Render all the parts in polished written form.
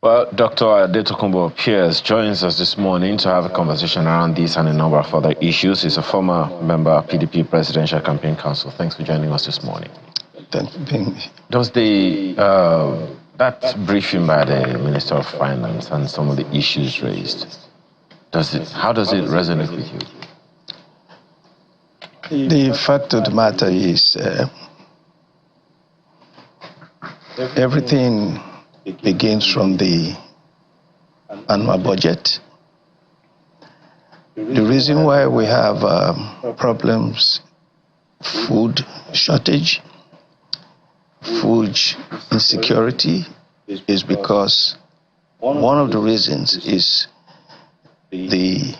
Well, Dr. Adetokunbo Pierce joins us this morning to have a conversation around this and a number of other issues. He's a former member of PDP Presidential Campaign Council. Thanks for joining us this morning. Thank you for being here. Does that briefing by the Minister of Finance and some of the issues raised, how does it resonate with you? The fact of the matter is everything begins from the annual budget. The reason why we have problems, food shortage, food insecurity, is because one of the reasons is the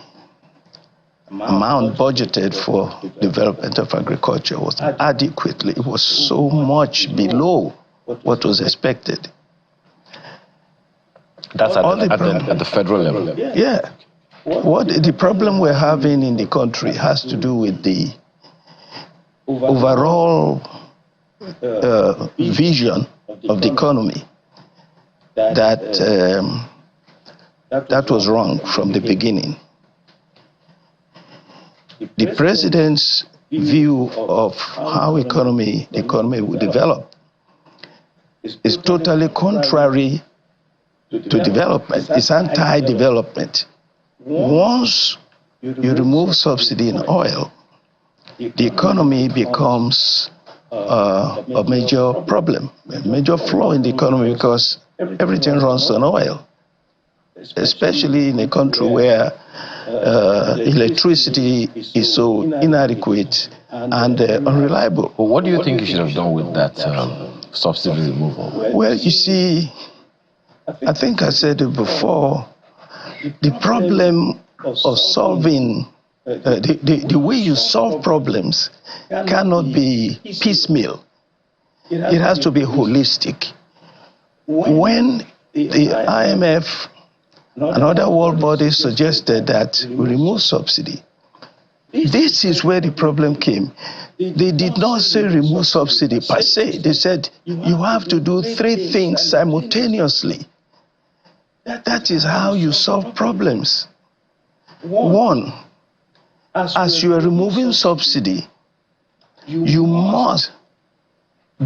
amount budgeted for development of agriculture was adequately, it was so much below what was expected. That's at the federal level? Yeah. What the problem we're having in the country has to do with the overall vision of the economy that was wrong from the beginning. The president's view of how the economy will develop is totally contrary to development. It's anti-development. Once you remove subsidy in oil, the economy becomes a major problem, a major flaw in the economy, because everything runs on oil, especially in a country where electricity is so inadequate and unreliable. Well, what do you think you should have done with that subsidy removal? Well, you see, I think I said it before, the problem of solving, the way you solve problems cannot be piecemeal. It has to be holistic. When the IMF and other world bodies suggested that we remove subsidy, this is where the problem came. They did not say remove subsidy per se. They said you have to do three things simultaneously. That is how you solve problems. One, as you are removing subsidy, you must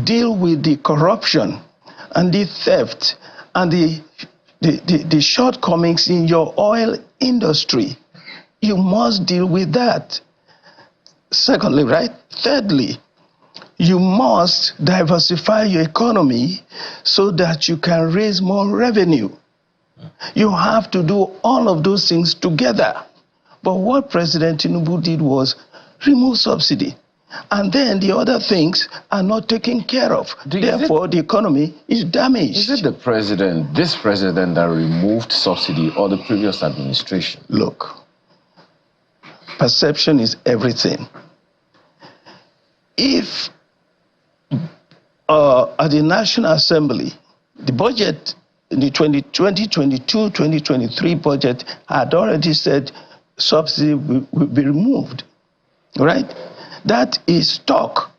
deal with the corruption and the theft and the shortcomings in your oil industry. You must deal with that. Secondly, right? Thirdly, you must diversify your economy so that you can raise more revenue. You have to do all of those things together. But what President Tinubu did was remove subsidy. And then the other things are not taken care of. Therefore, the economy is damaged. Is it this president that removed subsidy, or the previous administration? Look, perception is everything. If at the National Assembly, the budget, the 2022-2023 budget had already said subsidy will be removed, right? That is talk.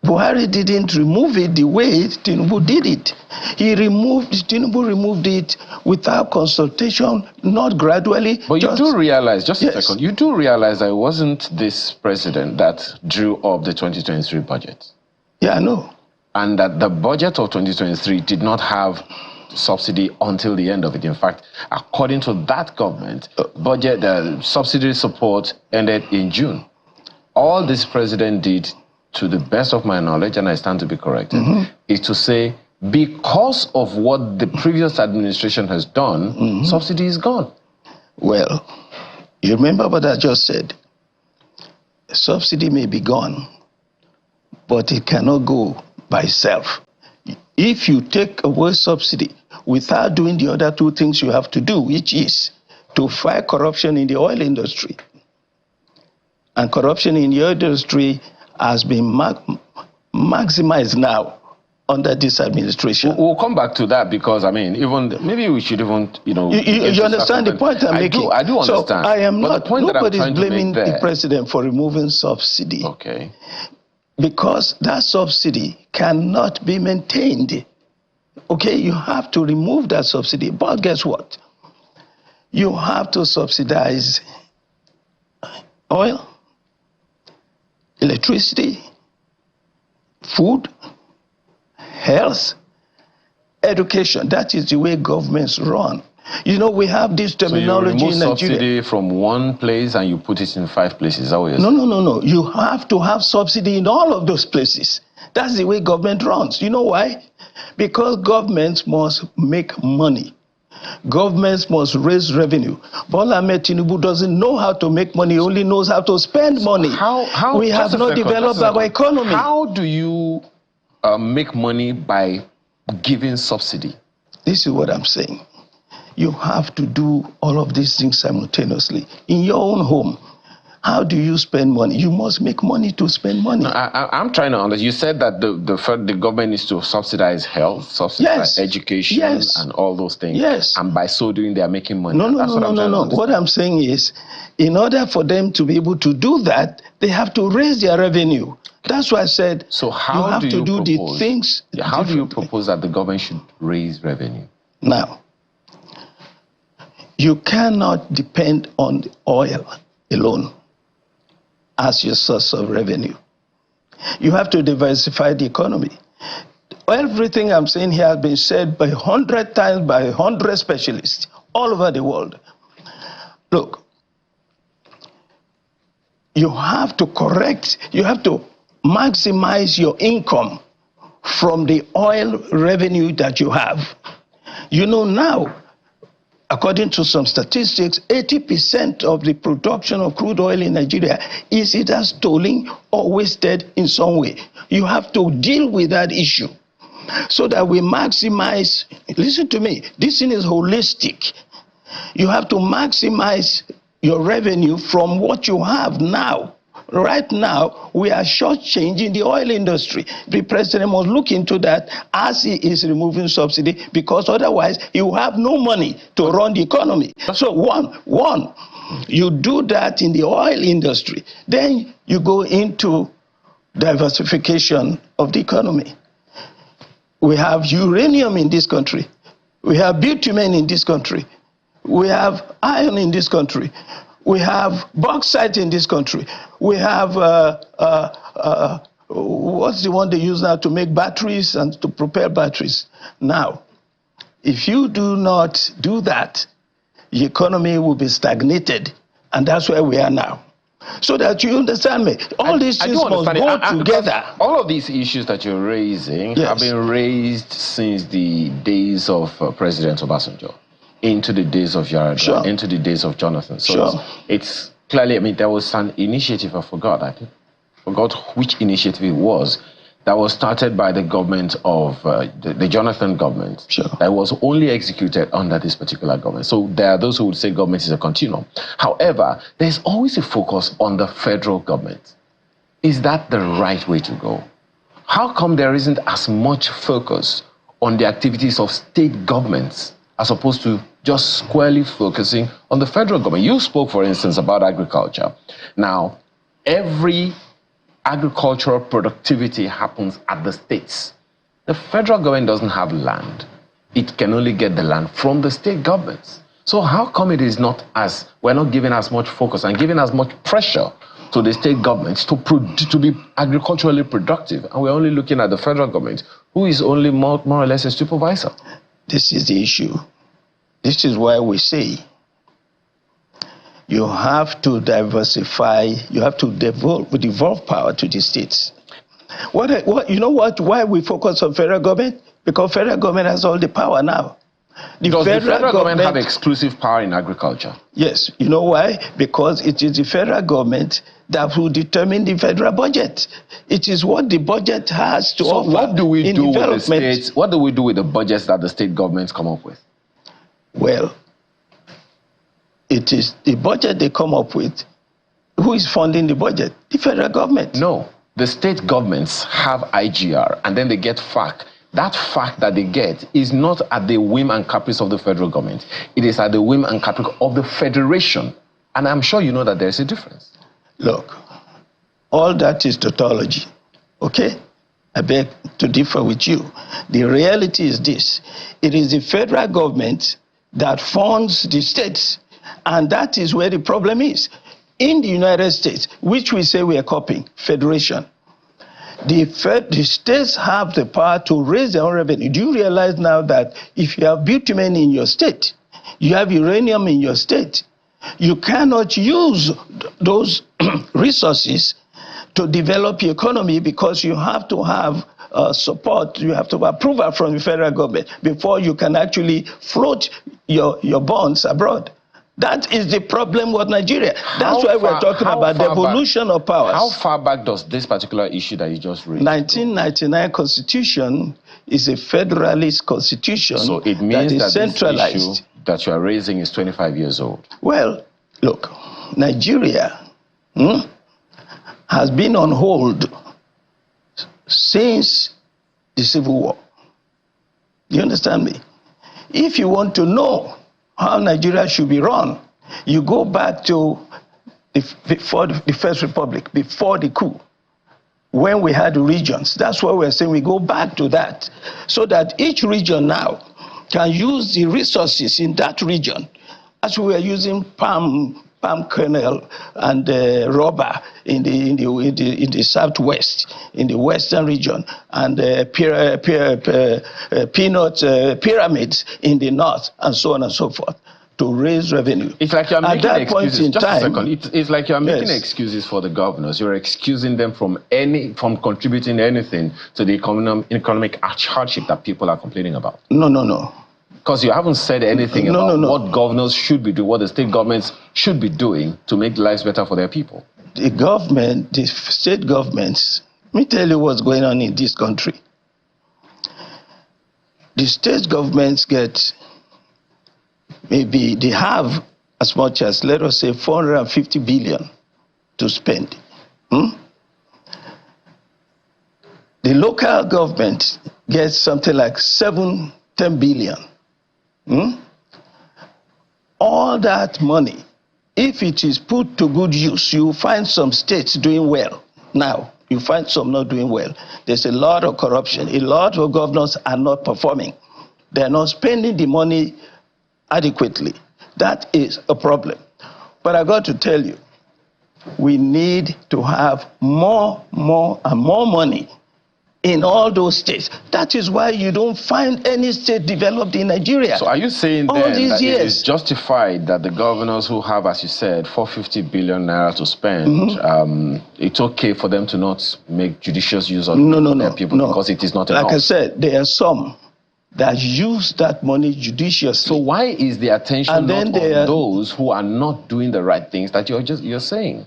Buhari didn't remove it the way Tinubu did it. Tinubu removed it without consultation, not gradually. But you do realize, just a second, you do realize that it wasn't this president that drew up the 2023 budget. Yeah, I know. And that the budget of 2023 did not have subsidy until the end of it. In fact, according to that government, budget subsidy support ended in June. All this president did, to the best of my knowledge, and I stand to be corrected, is to say, because of what the previous administration has done, subsidy is gone. Well, you remember what I just said. Subsidy may be gone, but it cannot go by itself. If you take away subsidy without doing the other two things you have to do, which is to fight corruption in the oil industry, and corruption in the oil industry has been maximized now under this administration. We'll come back to that, because, I mean, maybe we should even, You understand the point I'm making? I do understand. So I am not, nobody's blaming the president for removing subsidy. Okay. Because that subsidy cannot be maintained Okay, you have to remove that subsidy. But guess what? You have to subsidize oil, electricity, food, health, education. That is the way governments run. You know, we have this terminology in Nigeria. So you remove subsidy from one place and you put it in 5 places. Is that what you're saying? No. You have to have subsidy in all of those places. That's the way government runs. You know why? Because governments must make money. Governments must raise revenue. Bola Ahmed Tinubu doesn't know how to make money, he only knows how to spend money. We have not developed our economy. How do you make money by giving subsidy? This is what I'm saying. You have to do all of these things simultaneously. In your own home, how do you spend money? You must make money to spend money. I'm trying to understand. You said that the government needs to subsidize health, subsidize education, and all those things. Yes. And by so doing, they are making money. No. What I'm saying is, in order for them to be able to do that, they have to raise their revenue. That's why I said, so how you have do to you do propose, the things. How do you propose that the government should raise revenue? Now, you cannot depend on oil alone as your source of revenue. You have to diversify the economy. Everything I'm saying here has been said by 100 times by 100 specialists all over the world. Look, you have to maximize your income from the oil revenue that you have. You know now, according to some statistics, 80% of the production of crude oil in Nigeria is either stolen or wasted in some way. You have to deal with that issue so that we maximize. Listen to me, this thing is holistic. You have to maximize your revenue from what you have now. Right now, we are shortchanging the oil industry. The president must look into that as he is removing subsidy, because otherwise he will have no money to run the economy. So one, you do that in the oil industry. Then you go into diversification of the economy. We have uranium in this country. We have bitumen in this country. We have iron in this country. We have bauxite in this country. We have, what's the one they use now to make batteries and to prepare batteries? Now, if you do not do that, the economy will be stagnated. And that's where we are now. So that you understand me, all these things must go together. All of these issues that you're raising have been raised since the days of President Obasanjo, into the days of Yar'Adua, into the days of Jonathan. So it's clearly, I mean, there was an initiative, I forgot which initiative it was, that was started by the government of the Jonathan government, that was only executed under this particular government. So there are those who would say government is a continuum. However, there's always a focus on the federal government. Is that the right way to go? How come there isn't as much focus on the activities of state governments as opposed to just squarely focusing on the federal government? You spoke, for instance, about agriculture. Now, every agricultural productivity happens at the states. The federal government doesn't have land. It can only get the land from the state governments. So how come it is not we're not giving as much focus and giving as much pressure to the state governments to be agriculturally productive, and we're only looking at the federal government, who is only more or less a supervisor? This is the issue. This is why we say you have to diversify, you have to devolve power to the states. You know what? Why we focus on federal government? Because federal government has all the power now. Does the federal government have exclusive power in agriculture? Yes. You know why? Because it is the federal government that will determine the federal budget. It is what the budget has to offer. What do we do with the states? What do we do with the budgets that the state governments come up with? Well, it is the budget they come up with. Who is funding the budget? The federal government. No. The state governments have IGR, and then they get FAC. That fact that they get is not at the whim and caprice of the federal government. It is at the whim and caprice of the federation. And I'm sure you know that there's a difference. Look, all that is tautology, okay? I beg to differ with you. The reality is this. It is the federal government that funds the states, and that is where the problem is. In the United States, which we say we are copying, federation, the states have the power to raise their own revenue. Do you realize now that if you have bitumen in your state, you have uranium in your state, you cannot use those resources to develop your economy because you have to have support, you have to have approval from the federal government before you can actually float your bonds abroad. That is the problem with Nigeria. That's why we're talking about devolution of powers. How far back does this particular issue that you just raised 1999 Constitution is a federalist constitution. So it means that is that centralized. This issue that you are raising is 25 years old. Well, look, Nigeria has been on hold since the Civil War. You understand me? If you want to know how Nigeria should be run, you go back to before the First Republic, before the coup, when we had regions. That's why we're saying we go back to that, so that each region now can use the resources in that region, as we were using palm kernel and rubber in the southwest, in the western region, and peanut pyramids in the north, and so on and so forth, to raise revenue. It's like you're making excuses. Just a second. It's like you're making excuses for the governors. You're excusing them from contributing anything to the economic hardship that people are complaining about. No. Because you haven't said anything about what governors should be doing, what the state governments should be doing to make lives better for their people. The government, the state governments, let me tell you what's going on in this country. The state governments get, maybe they have as much as, let us say, 450 billion to spend. The local government gets something like 7-10 billion. All that money, if it is put to good use, you find some states doing well. Now, you find some not doing well. There's a lot of corruption. A lot of governors are not performing. They're not spending the money adequately. That is a problem. But I got to tell you, we need to have more and more money in all those states. That is why you don't find any state developed in Nigeria. So are you saying then that it is justified that the governors who have, as you said, 450 billion naira to spend, it's okay for them to not make judicious use of their people because it is not enough? Like I said, there are some that use that money judiciously. So why is the attention not on those who are not doing the right things that you're saying?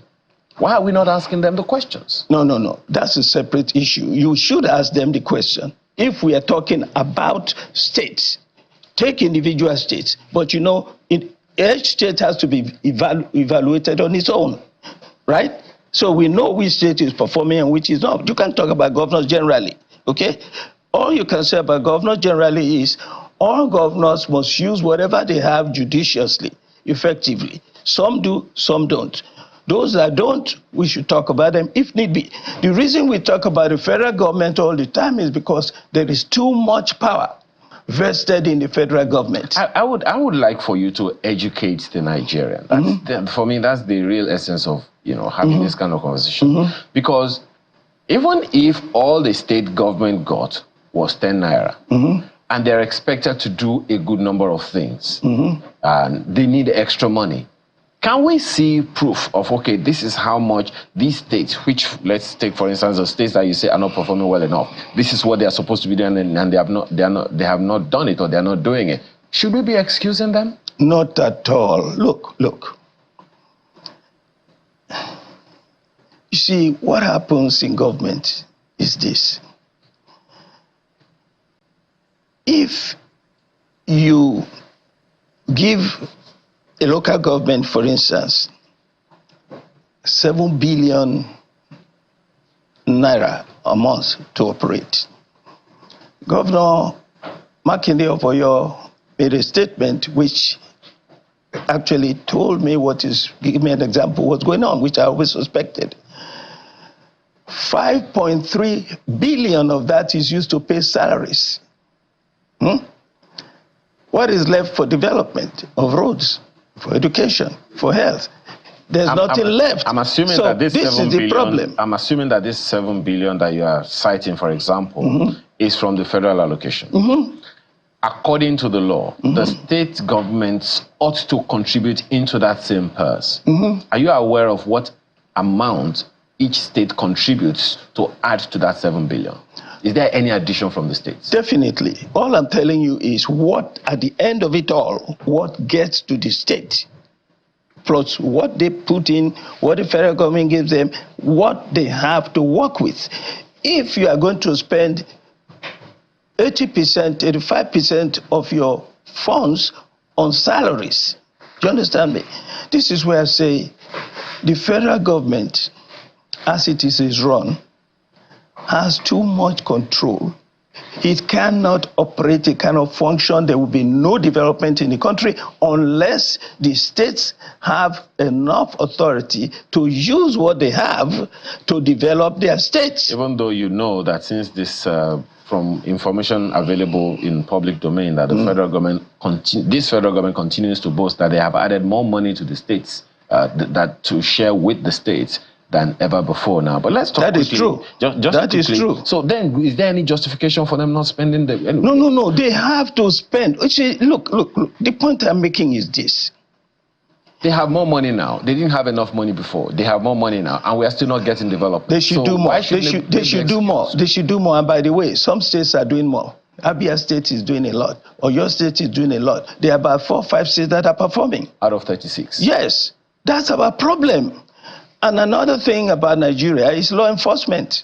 Why are we not asking them the questions? No. That's a separate issue. You should ask them the question. If we are talking about states, take individual states. But each state has to be evaluated on its own, right? So we know which state is performing and which is not. You can't talk about governors generally, okay? All you can say about governors generally is all governors must use whatever they have judiciously, effectively. Some do, some don't. Those that don't, we should talk about them if need be. The reason we talk about the federal government all the time is because there is too much power vested in the federal government. I would like for you to educate the Nigerian. For me, that's the real essence of having this kind of conversation. Because even if all the state government got was 10 naira, and they're expected to do a good number of things, and they need extra money, can we see proof of, okay, this is how much these states, which, let's take for instance the states that you say are not performing well enough, this is what they are supposed to be doing, and they have not done it, or they are not doing it. Should we be excusing them? Not at all. Look. You see, what happens in government is this. If you give a local government, for instance, 7 billion naira a month to operate. Governor Makinde of Oyo made a statement which actually told me give me an example, what's going on, which I always suspected. 5.3 billion of that is used to pay salaries. What is left for development of roads, for education, for health? There's nothing left. I'm assuming so that this is 7 the billion, problem. I'm assuming that this 7 billion that you are citing, for example, is from the federal allocation. According to the law, the state governments ought to contribute into that same purse. Are you aware of what amount each state contributes to add to that 7 billion? Is there any addition from the states? Definitely. All I'm telling you is what, at the end of it all, what gets to the state, plus what they put in, what the federal government gives them, what they have to work with. If you are going to spend 80%, 85% of your funds on salaries, do you understand me? This is where I say the federal government, as it is run, has too much control. It cannot operate, it cannot function. There will be no development in the country unless the states have enough authority to use what they have to develop their states. Even though you know that since this, from information available in public domain, that the federal government, this federal government continues to boast that they have added more money to the states, that to share with the states, than ever before now. But let's talk That quickly. is true. Just that quickly. is true. So then, is there any justification for them not spending the... Anyway? No. They have to spend. Look. The point I'm making is this. They have more money now. They didn't have enough money before. They have more money now, and we are still not getting development. They should do more. They should do more. They should do more. And by the way, some states are doing more. Abia State is doing a lot. Or your state is doing a lot. There are about 4 or 5 states that are performing. Out of 36. Yes. That's our problem. And another thing about Nigeria is law enforcement.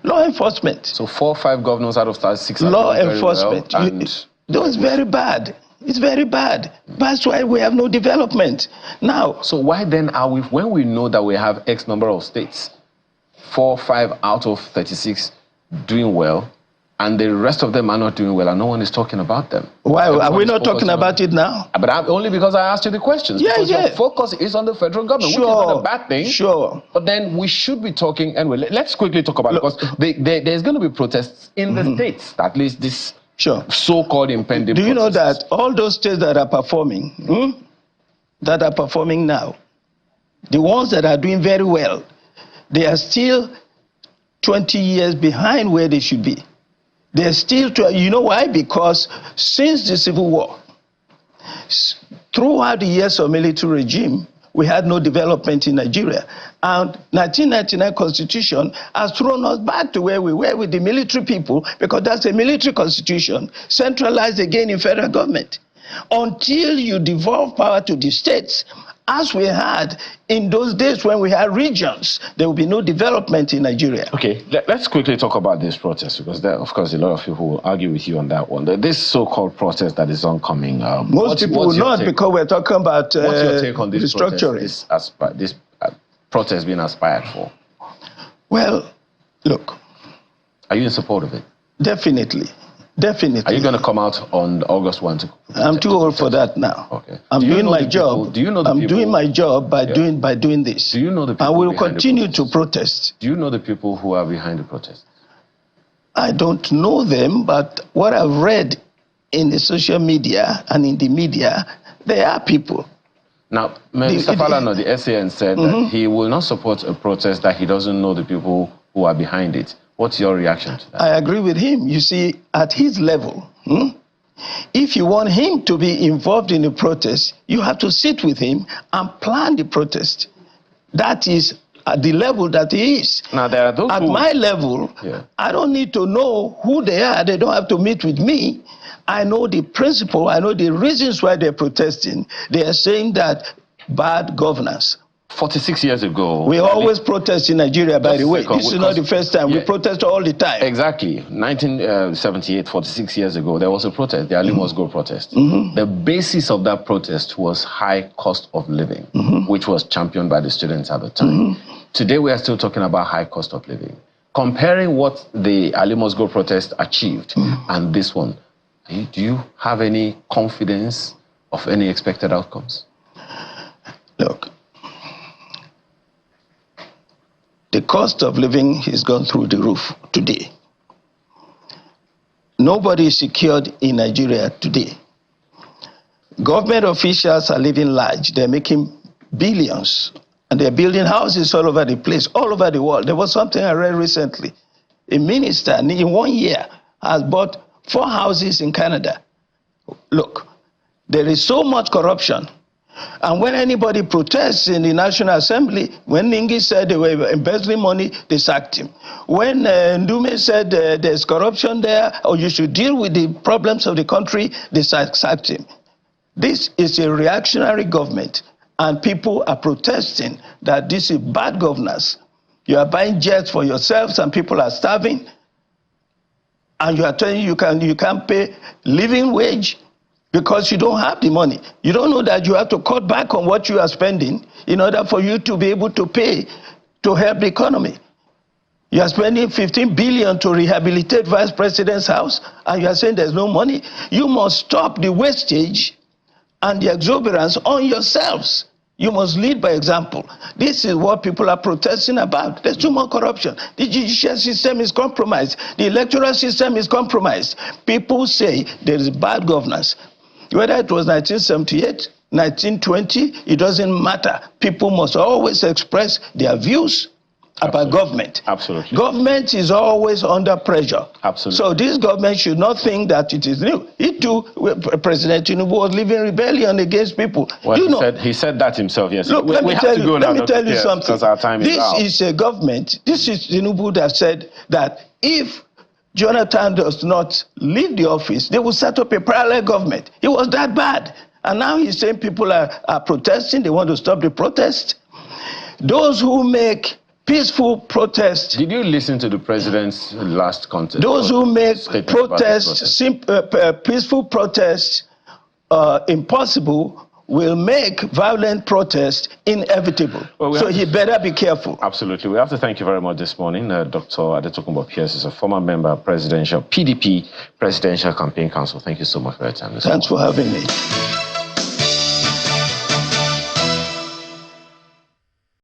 Law enforcement. So 4 or 5 governors out of 36 are law doing enforcement. Very well, and that's very bad. It's very bad. That's why we have no development. Now, so why then are we, when we know that we have X number of states, 4 or 5 out of 36 doing well, and the rest of them are not doing well, and no one is talking about them? Why are we not talking about it now? But only because I asked you the questions. Because your focus is on the federal government, which is not a bad thing. Sure. But then we should be talking anyway. Let's quickly talk about it, because there's going to be protests in the states, at least this so-called impending. Do you know that all those states that are performing, now, the ones that are doing very well, they are still 20 years behind where they should be. They're still, you know why? Because since the Civil War, throughout the years of military regime, we had no development in Nigeria. And 1999 Constitution has thrown us back to where we were with the military people, because that's a military constitution, centralized again in federal government. Until you devolve power to the states, as we had in those days when we had regions, there will be no development in Nigeria. Okay, let's quickly talk about this protest, because there, of course, a lot of people will argue with you on that one. This so-called protest that is oncoming. Most people will not, because we're talking about what's your take on this restructuring? Protest, this protest being aspired for? Well, look. Are you in support of it? Definitely. Definitely. Are you going to come out on August 1 to protest? I'm too old for that now. Okay. I'm doing my job. Do you know the people? I'm doing my job by doing this. Do you know the people? I will continue to protest. Do you know the people who are behind the protest? I don't know them, but what I've read in the social media and in the media, there are people. Now, Mr. Falana, the SAN, said that he will not support a protest that he doesn't know the people who are behind it. What's your reaction to that? I agree with him. You see, at his level, if you want him to be involved in the protest, you have to sit with him and plan the protest. That is at the level that he is. Now, there are those at my level, I don't need to know who they are. They don't have to meet with me. I know the principle. I know the reasons why they're protesting. They are saying that bad governance. 46 years ago. We always protest in Nigeria, by the way. This is not the first time. We protest all the time. Exactly. 1978, 46 years ago, there was a protest, the Ali Must Go protest. The basis of that protest was high cost of living, which was championed by the students at the time. Today, we are still talking about high cost of living. Comparing what the Ali Must Go protest achieved and this one, do you have any confidence of any expected outcomes? Look. The cost of living has gone through the roof today. Nobody is secured in Nigeria today. Government officials are living large. They're making billions, and they're building houses all over the place, all over the world. There was something I read recently. A minister in 1 year has bought 4 houses in Canada. Look, there is so much corruption. And when anybody protests in the National Assembly, when Ningi said they were embezzling money, they sacked him. When Ndume said there's corruption there, or you should deal with the problems of the country, they sacked him. This is a reactionary government, and people are protesting that this is bad governance. You are buying jets for yourselves, and people are starving, and you are telling you can't pay living wage because you don't have the money. You don't know that you have to cut back on what you are spending in order for you to be able to pay to help the economy. You are spending 15 billion to rehabilitate Vice President's house, and you are saying there's no money. You must stop the wastage and the exuberance on yourselves. You must lead by example. This is what people are protesting about. There's too much corruption. The judicial system is compromised. The electoral system is compromised. People say there is bad governance. Whether it was 1978, 1920, it doesn't matter. People must always express their views about government. Absolutely. Government is always under pressure. Absolutely. So this government should not think that it is new. He too, President Tinubu was living rebellion against people. Well, he said that himself, yes. Look, let me tell you something. Because our time is out. This is a government, this is Tinubu that said that if Jonathan does not leave the office, they will set up a parallel government. It was that bad. And now he's saying people are protesting, they want to stop the protest. Those who make peaceful protest. Did you listen to the president's last contest? Those who make peaceful protest impossible will make violent protest inevitable. Well, so he better be careful. Absolutely. We have to thank you very much this morning. Dr. Adetokunbo Pierce is a former member of PDP Presidential Campaign Council. Thank you so much for your time this morning. Thanks for having me.